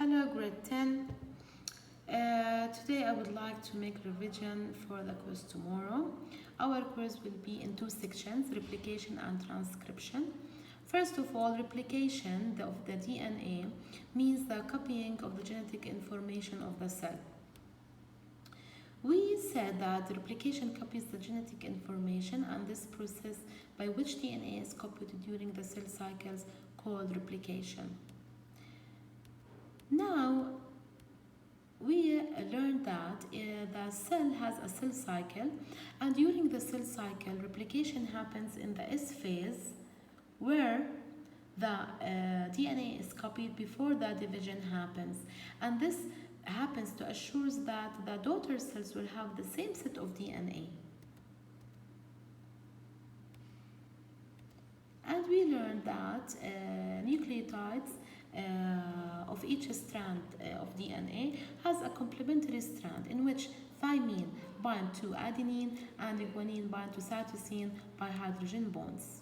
Hello, grade 10. Today I would like to make revision for the quiz tomorrow. Our quiz will be in two sections, replication and transcription. First of all, replication of the DNA means the copying of the genetic information of the cell. We said that replication copies the genetic information, and this process by which DNA is copied during the cell cycles called replication. Now, we learned that the cell has a cell cycle, and during the cell cycle, replication happens in the S phase, where the DNA is copied before the division happens, and this happens to assure that the daughter cells will have the same set of DNA. And we learned that nucleotides of each strand of DNA has a complementary strand in which thymine bind to adenine and guanine bind to cytosine by hydrogen bonds.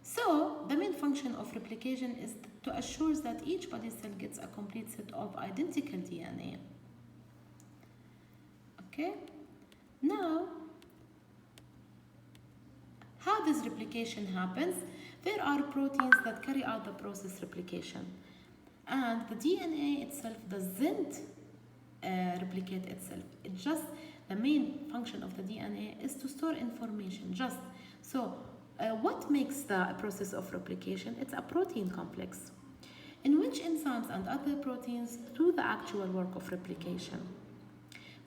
So, the main function of replication is to assure that each body cell gets a complete set of identical DNA. Okay? Now, how this replication happens? There are proteins that carry out the process replication, and the DNA itself doesn't replicate itself. It just, the main function of the DNA is to store information, just. So, what makes the process of replication? It's a protein complex in which enzymes and other proteins do the actual work of replication.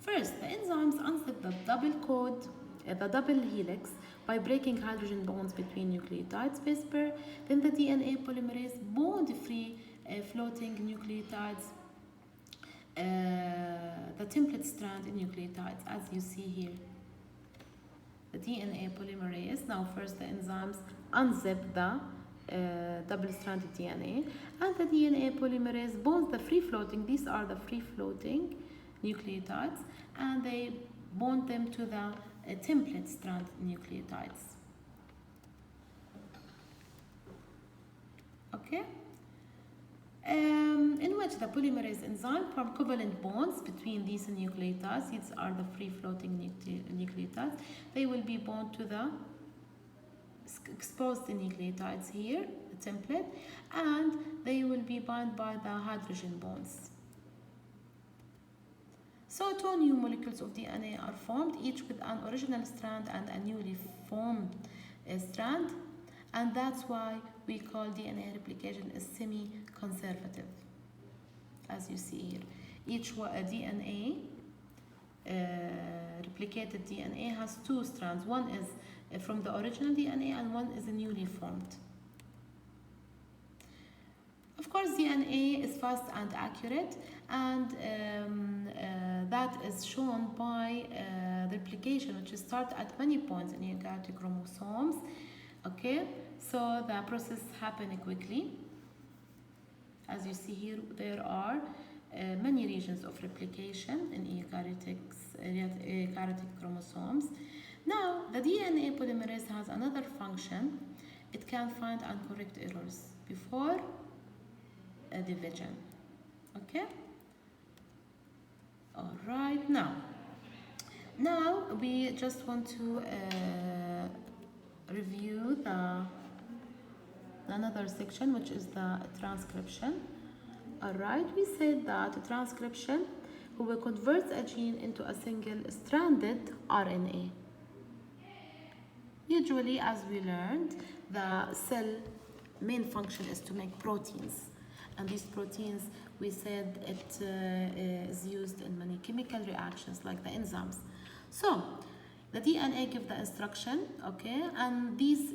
First, the enzymes unzip the double helix by breaking hydrogen bonds between nucleotides base pair. Then the DNA polymerase bond free floating nucleotides, the template strand nucleotides, as you see here. The DNA polymerase, now first the enzymes unzip the double-stranded DNA, and the DNA polymerase bonds the free-floating, these are the free-floating nucleotides, and they bond them to the template strand nucleotides. Okay? In which the polymerase enzyme form covalent bonds between these nucleotides. These are the free-floating nucleotides. They will be bound to the exposed nucleotides here, the template, and they will be bound by the hydrogen bonds. So two new molecules of DNA are formed, each with an original strand and a newly formed strand, and that's why we call DNA replication as semi-conservative. As you see here, each DNA, replicated DNA, has two strands. One is from the original DNA and one is newly formed. Of course, DNA is fast and accurate, and that is shown by the replication, which starts at many points in eukaryotic chromosomes. Okay, so the process happens quickly. As you see here, there are many regions of replication in eukaryotic chromosomes. Now, the DNA polymerase has another function. It can find and correct errors before a division. Okay? All right, now we just want to review another section, which is the transcription. All right, we said that transcription will convert a gene into a single-stranded RNA. Usually, as we learned, the cell main function is to make proteins, and these proteins, we said it is used in many chemical reactions like the enzymes. So the DNA gives the instruction, okay, and these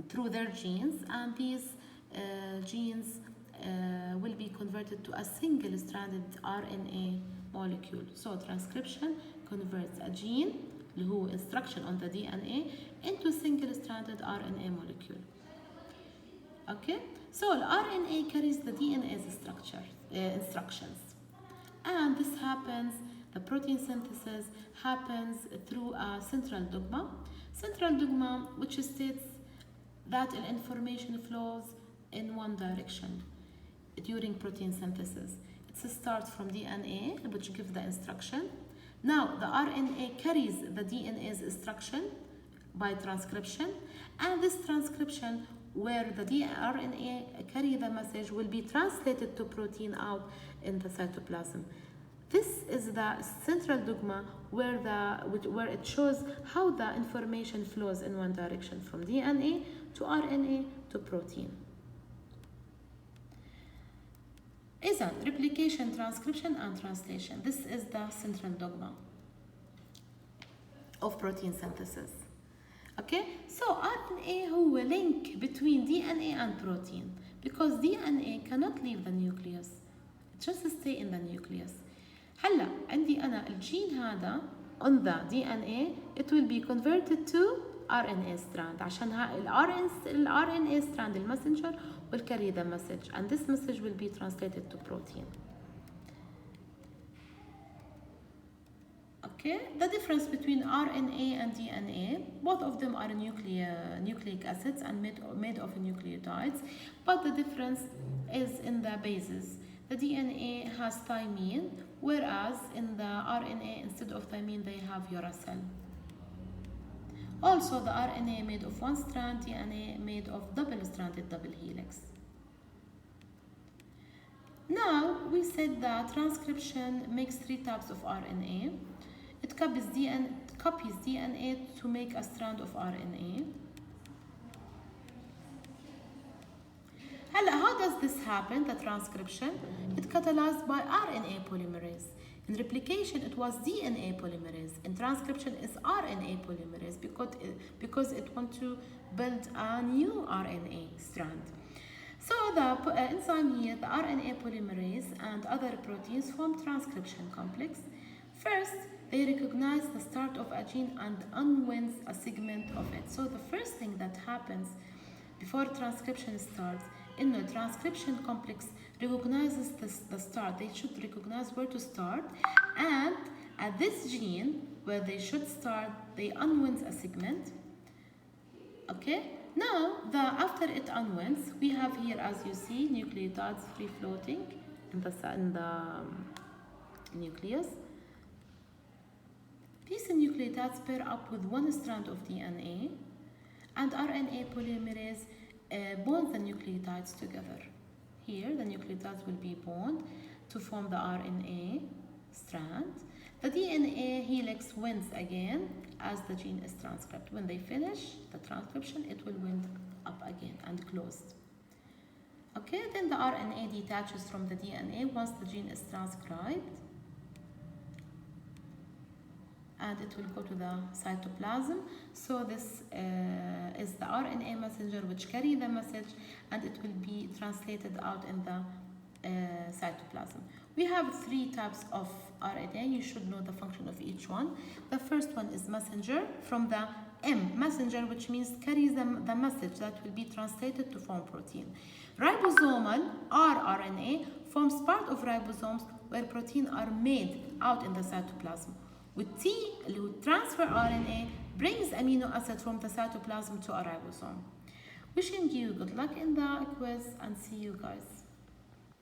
through their genes, and these genes will be converted to a single-stranded RNA molecule. So transcription converts a gene, who instruction on the DNA, into single-stranded RNA molecule. Okay, so the RNA carries the DNA's instructions, and this happens. The protein synthesis happens through a central dogma, which states that information flows in one direction. during protein synthesis. It starts from DNA, which gives the instruction. Now the RNA carries the DNA's instruction by transcription, and this transcription where the RNA carry the message will be translated to protein out in the cytoplasm. This is the central dogma where it shows how the information flows in one direction from DNA to RNA to protein. إذن replication, transcription and translation. This is the central dogma of protein synthesis. Okay, so RNA هو link between DNA and protein because DNA cannot leave the nucleus. It just stay in the nucleus. هلا عندي أنا الجين هذا on the DNA it will be converted to RNA strand عشان ال RNA strand المسنجر will carry the message and this message will be translated to protein. Okay, the difference between RNA and DNA, both of them are nucleic acids and made of nucleotides, but the difference is in the bases. The DNA has thymine, whereas in the RNA, instead of thymine, they have uracil. Also, the RNA made of one strand, DNA made of double-stranded double helix. Now, we said that transcription makes 3 types of RNA. It copies DNA to make a strand of RNA. How does this happen, the transcription? It's catalyzed by RNA polymerase. In replication, it was DNA polymerase. In transcription, it's RNA polymerase because it wants to build a new RNA strand. So the enzyme here, the RNA polymerase and other proteins form transcription complex. First, they recognize the start of a gene and unwinds a segment of it. So the first thing that happens before transcription starts, in the transcription complex recognizes the start. They should recognize where to start, and at this gene where they should start, they unwind a segment. Okay. Now, after it unwinds, we have here, as you see, nucleotides free floating in the nucleus. These nucleotides pair up with one strand of DNA, and RNA polymerase bond the nucleotides together. Here, the nucleotides will be bound to form the RNA strand. The DNA helix winds again as the gene is transcribed. When they finish the transcription, it will wind up again and closed. Okay, then the RNA detaches from the DNA once the gene is transcribed, and it will go to the cytoplasm. So this is the RNA messenger which carry the message, and it will be translated out in the cytoplasm. We have 3 types of RNA. You should know the function of each one. The first one is messenger, from the M, messenger, which means carries the message that will be translated to form protein. Ribosomal, rRNA, forms part of ribosomes where protein are made out in the cytoplasm. With T, اللي هو transfer RNA, brings amino acid from the cytoplasm to a ribosome. Wishing you good luck in the quiz and see you guys.